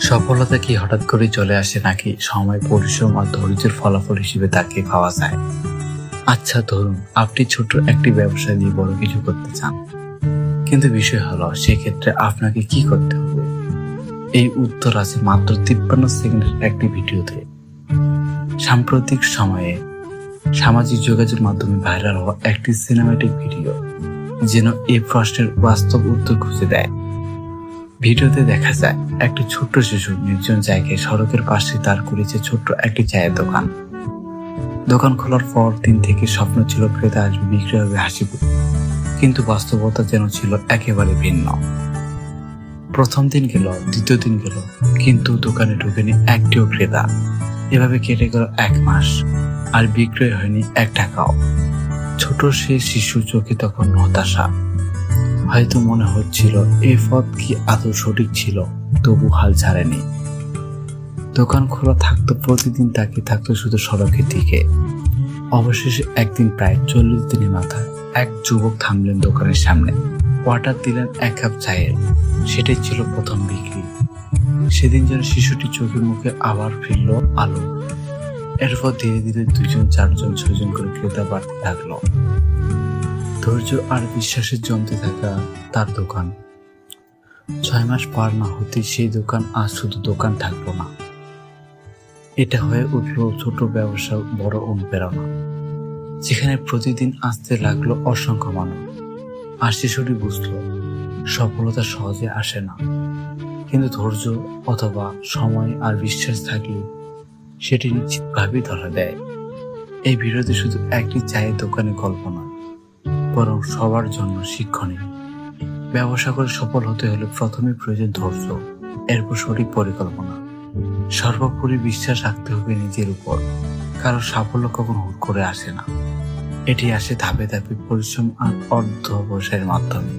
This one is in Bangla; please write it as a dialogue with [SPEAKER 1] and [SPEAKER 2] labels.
[SPEAKER 1] সফলতা কি হঠাৎ করে চলে আসে নাকি সময়, পরিশ্রম আর ধৈর্যের ফলাফল হিসেবে তাকে পাওয়া যায়? আচ্ছা, ধরুন আপনি ছোট্ট একটি ব্যবসা দিয়ে বড় কিছু করতে চান, কিন্তু বিষয় হলো সেক্ষেত্রে আপনাকে কি করতে হবে। এই উত্তর আছে মাত্র 53 সেকেন্ডের একটি ভিডিওতে। সাম্প্রতিক সময়ে সামাজিক যোগাযোগ মাধ্যমে ভাইরাল হওয়া একটি সিনেম্যাটিক ভিডিও যেন এই প্রশ্নের বাস্তব উত্তর খুঁজে দেয়। ভিডিওতে দেখা যায় একটি ছোট্ট শিশু নির্জন জায়গায় সড়কের পাশে দাঁড় করেছে ছোট্ট একটি চায়ের দোকান। দোকান খোলার পর দিন থেকে স্বপ্ন ছিল ক্রেতা আসবে, বিক্রি হবে, হাসি ফুটবে, কিন্তু বাস্তবতা যেন ছিল একেবারে ভিন্ন। প্রথম দিন গেল, দ্বিতীয় দিন গেল, কিন্তু দোকানে ঢুকেনি একটিও ক্রেতা। এভাবে কেটে গেল 1 মাস, আর বিক্রয় হয়নি 1 টাকাও। ছোট সেই শিশু চোখে তখন হতাশা। হয়তো মনে হচ্ছিল এই পথ কি আদৌ সঠিক ছিল, তবু হাল ছাড়েনি। দোকান খোলা থাকতো, প্রতিদিন তাকিয়ে থাকতো শুধু সড়কের দিকে। অবশেষে একদিন প্রায় 40 দিনের মাথায় এক যুবক থামলেন দোকানের সামনে, অর্ডার দিলেন 1 কাপ চায়ের। সেটাই ছিল প্রথম বিক্রি। সেদিন যেন শিশুটি চোখে মুখে আবার ফিরল আলো। এরপর ধীরে ধীরে 2 জন, 4 জন, 6 জন করে ক্রেতা বাড়তে থাকলো। ধৈর্য আর বিশ্বাসের জমতে থাকা তার দোকান। 6 মাস পার না হতে সেই দোকান আজ শুধু দোকান থাকলো না, এটা হয়ে উঠল ছোট ব্যবসা বড় অনুপ্রেরণা, যেখানে প্রতিদিন আসতে লাগলো অসংখ্য মানুষ। আর শিশুটি বুঝলো সফলতা সহজে আসে না, কিন্তু ধৈর্য অথবা সময় আর বিশ্বাস থাকলে সেটি নিশ্চিতভাবেই ধরা দেয়। এই ভিডিওতে শুধু একটি চায়ের দোকানের গল্প নয়, বরং সবার জন্য শিক্ষণীয়। ব্যবসা করে সফল হতে হলে প্রথমে প্রয়োজন ধৈর্য, এরপর সঠিক পরিকল্পনা, সর্বোপরি বিশ্বাস রাখতে হবে নিজের উপর। কারণ সাফল্য কখনো হুট করে আসে না, এটি আসে ধাপে ধাপে পরিশ্রম আর অধ্যবসায়ের মাধ্যমে।